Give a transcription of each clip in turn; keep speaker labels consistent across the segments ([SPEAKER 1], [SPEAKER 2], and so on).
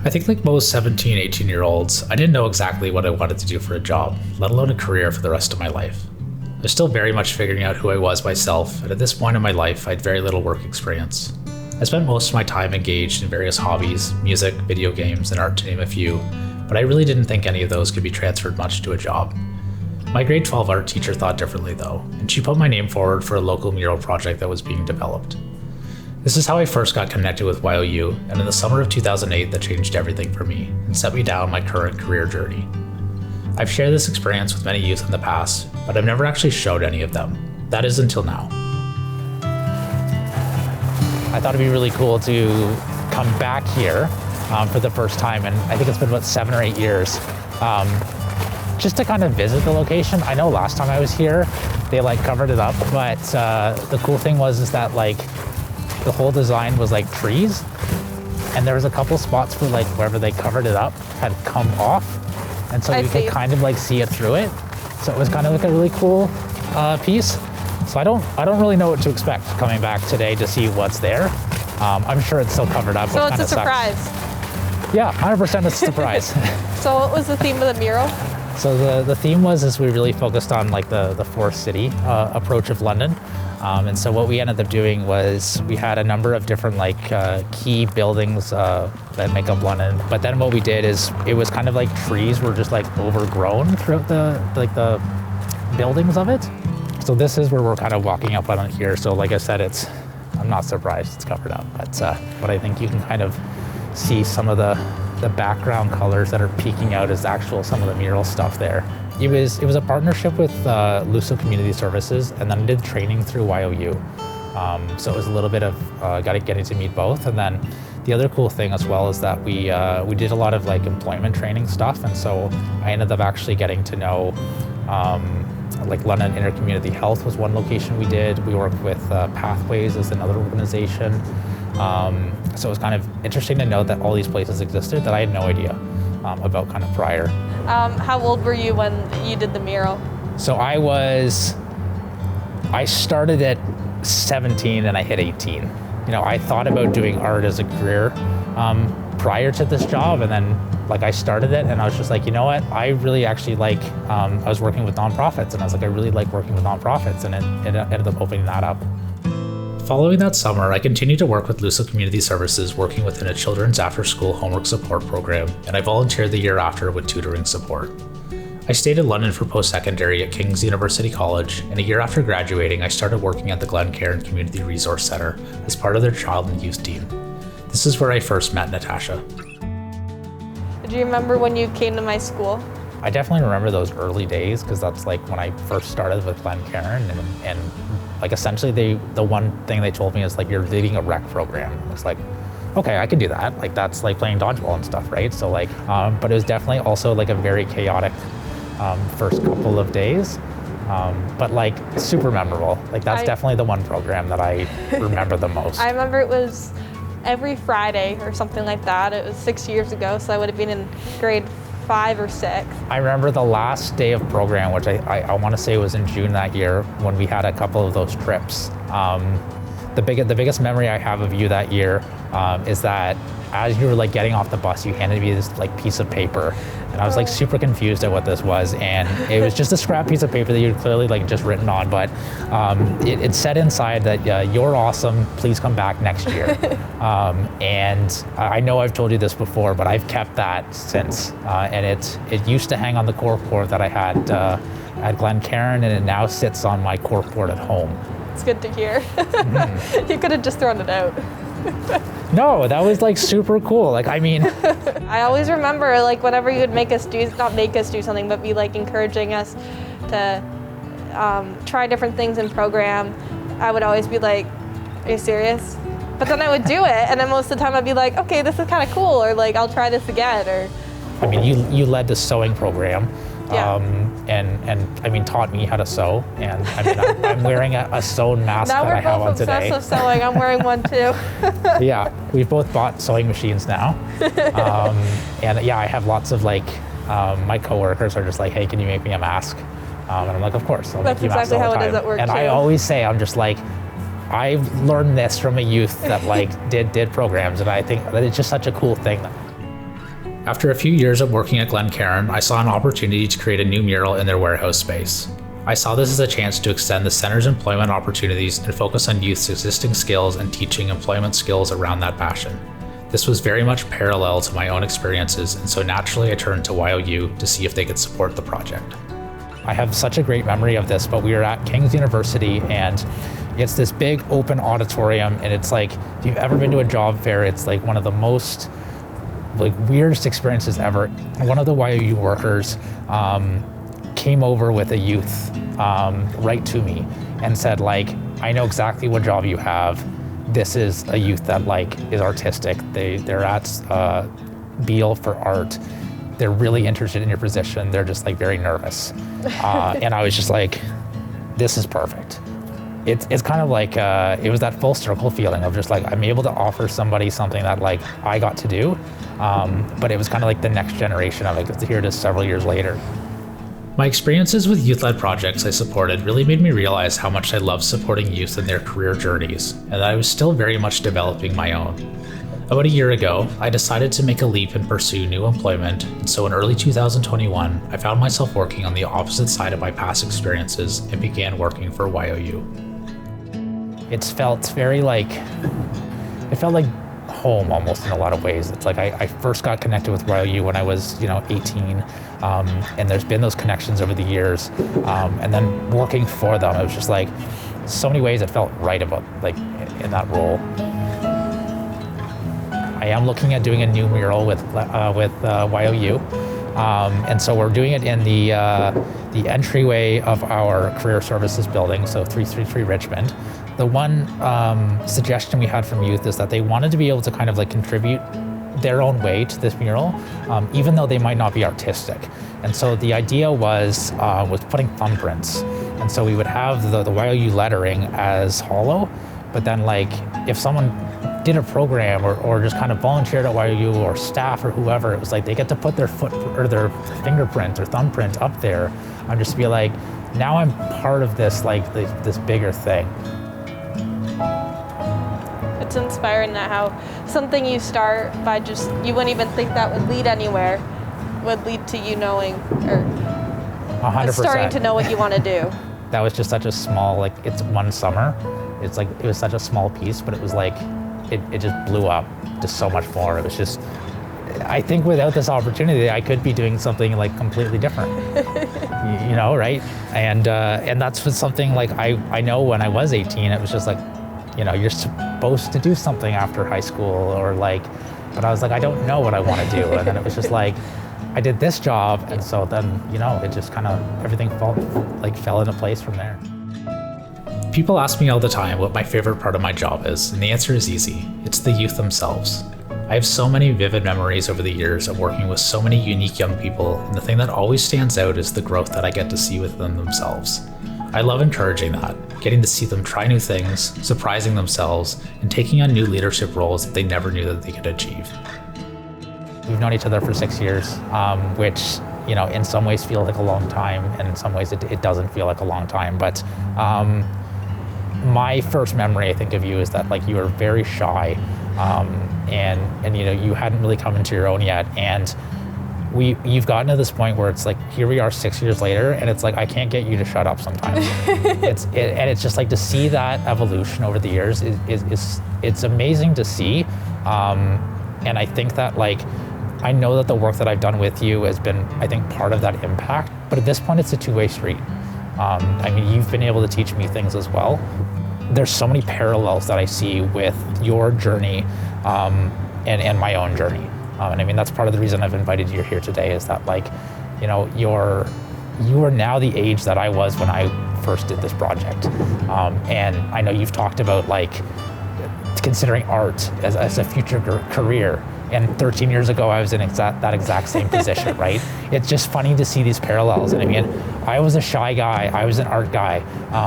[SPEAKER 1] I think like most 17, 18-year-olds, I didn't know exactly what I wanted to do for a job, let alone a career for the rest of my life. I was still very much figuring out who I was myself, and at this point in my life, I had very little work experience. I spent most of my time engaged in various hobbies, music, video games, and art to name a few, but I really didn't think any of those could be transferred much to a job. My grade 12 art teacher thought differently though, and she put my name forward for a local mural project that was being developed. This is how I first got connected with YOU, and in the summer of 2008 that changed everything for me and set me down my current career journey. I've shared this experience with many youth in the past, but I've never actually showed any of them. That is until now. I thought it'd be really cool to come back here for the first time, and I think it's been about 7 or 8 years, just to kind of visit the location. I know last time I was here, they like covered it up, but the cool thing was that like the whole design was like trees, and there was a couple spots where like wherever they covered it up had come off, and so you could kind of like see it through it. So it was kind of like a really cool piece. So I don't really know what to expect coming back today to see what's there. I'm sure it's still covered up.
[SPEAKER 2] So it's a surprise.
[SPEAKER 1] Yeah, 100% it's a surprise.
[SPEAKER 2] So what was the theme of the mural?
[SPEAKER 1] So the theme was we really focused on like the fourth city approach of London. And so what we ended up doing was we had a number of different like key buildings that make up London. But then what we did is it was kind of like trees were just like overgrown throughout the buildings of it. So this is where we're kind of walking up on it here. So like I said, I'm not surprised it's covered up, but I think you can kind of see some of the background colors that are peeking out as some of the mural stuff there. It was a partnership with Luso Community Services, and then I did training through YOU. So it was a little bit of getting to meet both. And then the other cool thing as well is that we did a lot of like employment training stuff, and so I ended up actually getting to know like London Intercommunity Health was one location we did. We worked with Pathways as another organization. So it was kind of interesting to know that all these places existed that I had no idea about kind of prior.
[SPEAKER 2] How old were you when you did the mural?
[SPEAKER 1] So I started at 17 and I hit 18. You know, I thought about doing art as a career prior to this job, and then like I started it and I was just like, you know what, I really actually like, I was working with nonprofits, and I was like, I really like working with nonprofits, and it ended up opening that up. Following that summer, I continued to work with Luso Community Services, working within a children's after-school homework support program, and I volunteered the year after with tutoring support. I stayed in London for post-secondary at King's University College, and a year after graduating, I started working at the Glencairn Community Resource Centre as part of their child and youth team. This is where I first met Natasha.
[SPEAKER 2] Do you remember when you came to my school?
[SPEAKER 1] I definitely remember those early days, because that's like when I first started with Glencairn, and like essentially the one thing they told me is like, you're leading a rec program. It's like, okay, I can do that. Like that's like playing dodgeball and stuff, right? So like, but it was definitely also like a very chaotic first couple of days, but like super memorable. Like that's definitely the one program that I remember the most.
[SPEAKER 2] I remember it was every Friday or something like that. It was 6 years ago, so I would have been in grade 5 or 6.
[SPEAKER 1] I remember the last day of program, which I want to say was in June that year, when we had a couple of those trips. The biggest memory I have of you that year is that as you were like getting off the bus, you handed me this like piece of paper, and I was like super confused at what this was, and it was just a scrap piece of paper that you'd clearly like just written on, but it said inside that you're awesome, please come back next year. And I know I've told you this before, but I've kept that since, and it used to hang on the corkboard that I had at Glencairn, and it now sits on my corkboard at home.
[SPEAKER 2] It's good to hear. Mm-hmm. You could have just thrown it out.
[SPEAKER 1] No, that was like super cool. Like, I mean,
[SPEAKER 2] I always remember like whenever you would not make us do something, but be like encouraging us to try different things in program, I would always be like, are you serious? But then I would do it, and then most of the time I'd be like, okay, this is kind of cool, or like, I'll try this again, or.
[SPEAKER 1] I mean, you led the sewing program.
[SPEAKER 2] Yeah.
[SPEAKER 1] And I mean, taught me how to sew, and I mean, I'm wearing a sewn mask that I have on today.
[SPEAKER 2] Now we're both obsessed with sewing. I'm wearing one too.
[SPEAKER 1] Yeah, we've both bought sewing machines now, and yeah, I have lots of like, my coworkers are just like, hey, can you make me a mask? And I'm like, of course, I'll make you a mask all the time.
[SPEAKER 2] That's exactly how it is at work
[SPEAKER 1] and
[SPEAKER 2] too.
[SPEAKER 1] I always say, I'm just like, I've learned this from a youth that like did programs, and I think that it's just such a cool thing. After a few years of working at Glencairn, I saw an opportunity to create a new mural in their warehouse space. I saw this as a chance to extend the center's employment opportunities and focus on youth's existing skills and teaching employment skills around that passion. This was very much parallel to my own experiences, and so naturally I turned to YOU to see if they could support the project. I have such a great memory of this, but we were at King's University and it's this big open auditorium, and it's like, if you've ever been to a job fair, it's like one of the most weirdest experiences ever. One of the YOU workers came over with a youth right to me and said, I know exactly what job you have. This is a youth that is artistic. They're at Beale for art. They're really interested in your position. They're just very nervous. And I was just this is perfect. It's kind of it was that full circle feeling of just I'm able to offer somebody something that I got to do, but it was kind of the next generation of it, because here it is several years later. My experiences with youth-led projects I supported really made me realize how much I love supporting youth in their career journeys, and that I was still very much developing my own. About a year ago, I decided to make a leap and pursue new employment, and so in early 2021, I found myself working on the opposite side of my past experiences and began working for YOU. It felt very it felt like home almost in a lot of ways. It's I first got connected with YOU when I was 18, and there's been those connections over the years, and then working for them, it was just so many ways it felt right about in that role. I am looking at doing a new mural with YOU, and so we're doing it in the entryway of our career services building, so 333 Richmond. The one suggestion we had from youth is that they wanted to be able to kind of contribute their own way to this mural, even though they might not be artistic. And so the idea was putting thumbprints. And so we would have the YOU lettering as hollow, but then if someone did a program or just kind of volunteered at YOU or staff or whoever, it was they get to put their foot or their fingerprint or thumbprint up there and just be now I'm part of this this bigger thing.
[SPEAKER 2] It's inspiring that how something you start by you wouldn't even think that would lead anywhere, would lead to you knowing or
[SPEAKER 1] 100%.
[SPEAKER 2] Starting to know what you want to do.
[SPEAKER 1] That was just such a small, it's one summer. It's it was such a small piece, but it was it just blew up to so much more. It was just, I think without this opportunity, I could be doing something completely different, right? And that's something I know when I was 18, it was just you're supposed to do something after high school but I was I don't know what I want to do. And then it was just I did this job. And so then, it just kind of, everything fell into place from there. People ask me all the time what my favorite part of my job is, and the answer is easy. It's the youth themselves. I have so many vivid memories over the years of working with so many unique young people, and the thing that always stands out is the growth that I get to see within themselves. I love encouraging that, getting to see them try new things, surprising themselves, and taking on new leadership roles that they never knew that they could achieve. We've known each other for 6 years, which in some ways feels like a long time, and in some ways it doesn't feel like a long time. But my first memory, I think, of you is that you were very shy, and you hadn't really come into your own yet, and you've gotten to this point where it's here we are 6 years later, and it's I can't get you to shut up sometimes. And it's just to see that evolution over the years it's amazing to see, and I think that I know that the work that I've done with you has been, I think, part of that impact, but at this point it's a two-way street. You've been able to teach me things as well. There's so many parallels that I see with your journey and my own journey. And that's part of the reason I've invited you here today, is that you are now the age that I was when I first did this project. And I know you've talked about considering art as a future career. And 13 years ago, I was in that exact same position, right? It's just funny to see these parallels. And I was a shy guy. I was an art guy.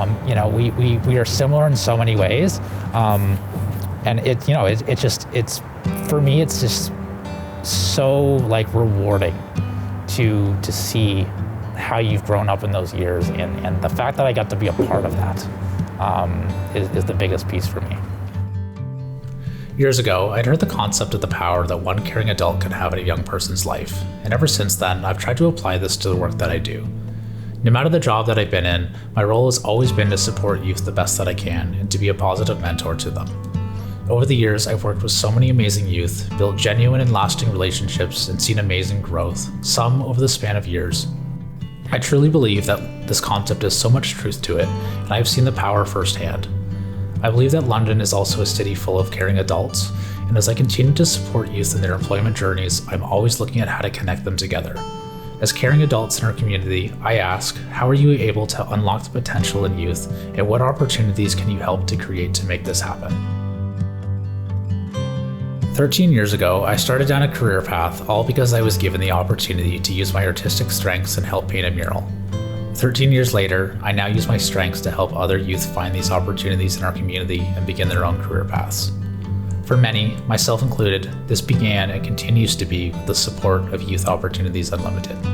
[SPEAKER 1] We are similar in so many ways. And for me, it's just so rewarding to see how you've grown up in those years, and the fact that I got to be a part of that is the biggest piece for me. Years ago, I'd heard the concept of the power that one caring adult can have in a young person's life, and ever since then, I've tried to apply this to the work that I do. No matter the job that I've been in, my role has always been to support youth the best that I can and to be a positive mentor to them. Over the years, I've worked with so many amazing youth, built genuine and lasting relationships, and seen amazing growth, some over the span of years. I truly believe that this concept has so much truth to it, and I have seen the power firsthand. I believe that London is also a city full of caring adults, and as I continue to support youth in their employment journeys, I'm always looking at how to connect them together. As caring adults in our community, I ask, how are you able to unlock the potential in youth, and what opportunities can you help to create to make this happen? 13 years ago, I started down a career path all because I was given the opportunity to use my artistic strengths and help paint a mural. 13 years later, I now use my strengths to help other youth find these opportunities in our community and begin their own career paths. For many, myself included, this began and continues to be with the support of Youth Opportunities Unlimited.